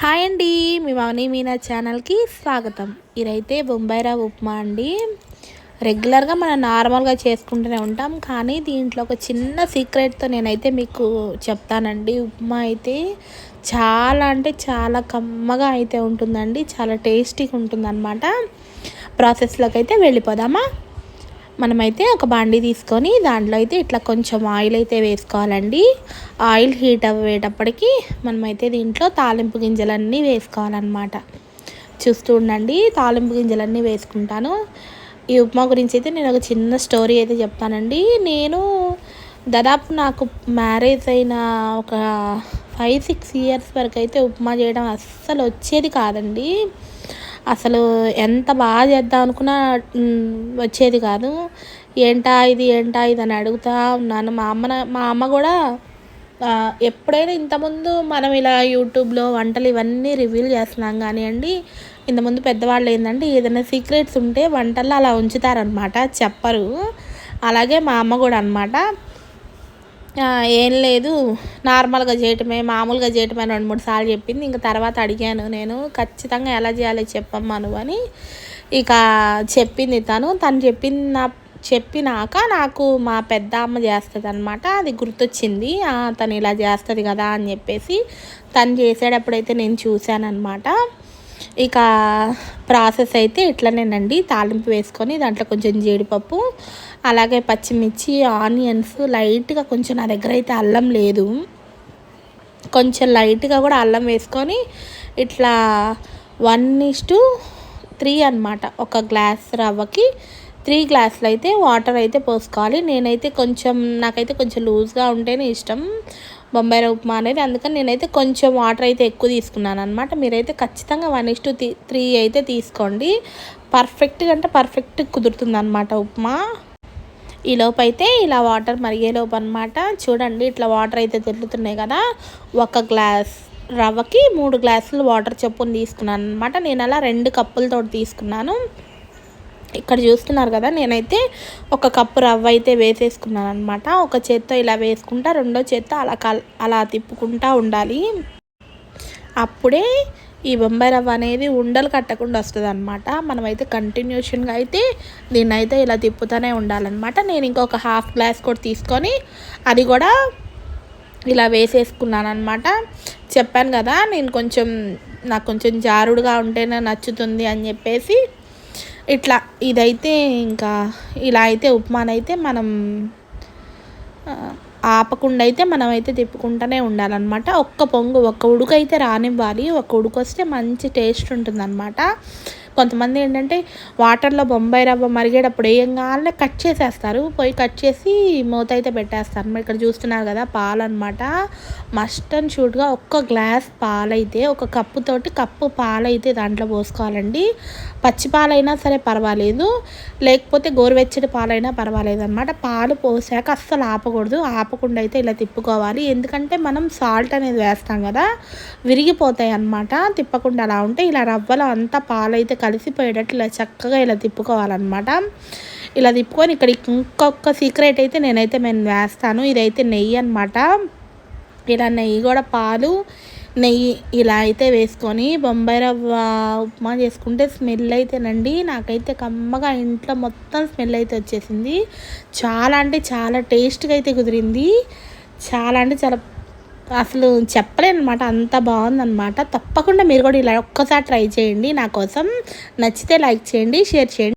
Hi అండి, మీ మౌని మీనా ఛానల్కి స్వాగతం. ఇదైతే బొంబాయి రవ్వ ఉప్మా అండి. రెగ్యులర్గా మనం నార్మల్గా చేసుకుంటూనే ఉంటాం, కానీ దీంట్లో ఒక చిన్న సీక్రెట్తో నేనైతే మీకు చెప్తానండి. ఉప్మా అయితే చాలా అంటే చాలా కమ్మగా అయితే ఉంటుందండి, చాలా టేస్టీగా ఉంటుందన్నమాట. ప్రాసెస్లోకి అయితే వెళ్ళిపోదామా. మనమైతే ఒక బాండీ తీసుకొని దాంట్లో అయితే ఇట్లా కొంచెం ఆయిల్ అయితే వేసుకోవాలండి. ఆయిల్ హీట్ అవ్వేటప్పటికి మనమైతే దీంట్లో తాలింపు గింజలన్నీ వేసుకోవాలన్నమాట. చూస్తూ ఉండండి, తాలింపు గింజలన్నీ వేసుకుంటాను. ఈ ఉప్మా గురించి అయితే నేను ఒక చిన్న స్టోరీ అయితే చెప్తానండి. నేను దాదాపు నాకు మ్యారేజ్ అయిన ఒక 5-6 ఇయర్స్ వరకు అయితే ఉప్మా చేయడం అస్సలు వచ్చేది కాదండి. అసలు ఎంత బాగా చేద్దాం అనుకున్నా వచ్చేది కాదు. ఏంటా ఇది అని అడుగుతూ ఉన్నాను. మా అమ్మ కూడా ఎప్పుడైనా ఇంతకుముందు మనం ఇలా యూట్యూబ్లో వంటలు ఇవన్నీ రివీల్ చేస్తున్నాం కానివ్వండి, ఇంతకుముందు పెద్దవాళ్ళు ఏంటంటే ఏదైనా సీక్రెట్స్ ఉంటే వంటల్లో అలా ఉంచుతారనమాట, చెప్పరు. అలాగే మా అమ్మ కూడా అనమాట. ఏం లేదు, నార్మల్గా చేయటమే, మామూలుగా చేయటమే 2-3 సార్లు చెప్పింది. ఇంకా తర్వాత అడిగాను నేను, ఖచ్చితంగా ఎలా చేయాలో చెప్పమ్మా నువ్వు అని. ఇక చెప్పింది తను చెప్పినాక నాకు మా పెద్ద అమ్మ చేస్తుంది అనమాట. అది గుర్తొచ్చింది, తను ఇలా చేస్తుంది కదా అని చెప్పేసి. తను చేసేటప్పుడైతే నేను చూశానమాట. ఇక ప్రాసెస్ అయితే ఇట్లనేనండి. తాలింపు వేసుకొని దాంట్లో కొంచెం జీడిపప్పు, అలాగే పచ్చిమిర్చి, ఆనియన్స్, లైట్గా కొంచెం నా దగ్గర అయితే అల్లం లేదు, కొంచెం లైట్గా కూడా అల్లం వేసుకొని ఇట్లా 1:3 అనమాట. ఒక గ్లాస్ రవ్వకి 3 గ్లాసులు అయితే వాటర్ అయితే పోసుకోవాలి. నాకైతే కొంచెం లూజ్గా ఉంటేనే ఇష్టం బొంబాయి రవ్వ ఉప్మా అనేది, అందుకని నేనైతే కొంచెం వాటర్ అయితే ఎక్కువ తీసుకున్నాను అనమాట. మీరైతే ఖచ్చితంగా 1:3 అయితే తీసుకోండి. పర్ఫెక్ట్ కుదురుతుంది అనమాట ఉప్మా. ఈ లోపు అయితే ఇలా వాటర్ మరిగేలోపు అనమాట. చూడండి, ఇట్లా వాటర్ అయితే తెల్లుతున్నాయి కదా. ఒక గ్లాస్ రవ్వకి 3 గ్లాసులు వాటర్ చొప్పున తీసుకున్నాను అనమాట. నేను అలా 2 కప్పులతో తీసుకున్నాను. ఇక్కడ చూస్తున్నారు కదా, నేనైతే 1 కప్పు రవ్వ అయితే వేసేసుకున్నాను అనమాట. ఒక చేత్తో ఇలా వేసుకుంటా, రెండో చేత్తో అలా తిప్పుకుంటూ ఉండాలి. అప్పుడే ఈ బొంబాయి రవ్వ అనేది ఉండలు కట్టకుండా వస్తుంది అనమాట. మనమైతే కంటిన్యూషన్గా అయితే దీన్ని అయితే ఇలా తిప్పుతూనే ఉండాలన్నమాట. నేను ఇంకొక హాఫ్ గ్లాస్ కూడా తీసుకొని అది కూడా ఇలా వేసేసుకున్నాను అనమాట. చెప్పాను కదా, నాకు కొంచెం జారుడుగా ఉంటేనే నచ్చుతుంది అని చెప్పేసి. ఇట్లా ఇదైతే ఇంకా ఇలా అయితే ఉప్మానైతే మనం ఆపకుండా అయితే మనమైతే తిప్పుకుంటూనే ఉండాలన్నమాట. ఒక్క ఉడుకు అయితే రానివ్వాలి. ఒక ఉడుకు వస్తే మంచి టేస్ట్ ఉంటుందన్నమాట. కొంతమంది ఏంటంటే వాటర్లో బొంబాయి రవ్వ మరిగేటప్పుడు ఏం కావాలనే కట్ చేసేస్తారు, కట్ చేసి మూత అయితే పెట్టేస్తారు. మరి ఇక్కడ చూస్తున్నారు కదా, పాలు అనమాట. మస్ట్ అండ్ షూట్గా 1 గ్లాస్ పాలైతే, 1 కప్పు పాలైతే దాంట్లో పోసుకోవాలండి. పచ్చి పాలైనా సరే పర్వాలేదు, లేకపోతే గోరువెచ్చటి పాలైనా పర్వాలేదు అనమాట. పాలు పోసాక అస్సలు ఆపకుండా అయితే ఇలా తిప్పుకోవాలి. ఎందుకంటే మనం సాల్ట్ అనేది వేస్తాం కదా, విరిగిపోతాయి అన్నమాట తిప్పకుండా. అలా ఉంటే ఇలా రవ్వలో అంతా పాలైతే కలిసిపోయేటట్లు ఇలా చక్కగా ఇలా తిప్పుకోవాలన్నమాట. ఇలా తిప్పుకొని ఇక్కడ ఇంకొక సీక్రెట్ అయితే నేను వేస్తాను. ఇదైతే నెయ్యి అనమాట. ఇలా నెయ్యి కూడా నెయ్యి ఇలా అయితే వేసుకొని బొంబాయి రవ్వ ఉప్మా చేసుకుంటే స్మెల్ అయితేనండి, నాకైతే కమ్మగా ఇంట్లో మొత్తం స్మెల్ అయితే వచ్చేసింది. చాలా అంటే చాలా టేస్ట్గా అయితే కుదిరింది. చాలా అంటే చాలా అసలు చెప్పలేను అనమాట, అంత బాగుందన్నమాట. తప్పకుండా మీరు కూడా ఇలా ఒక్కసారి ట్రై చేయండి. నా కోసం నచ్చితే లైక్ చేయండి, షేర్ చేయండి.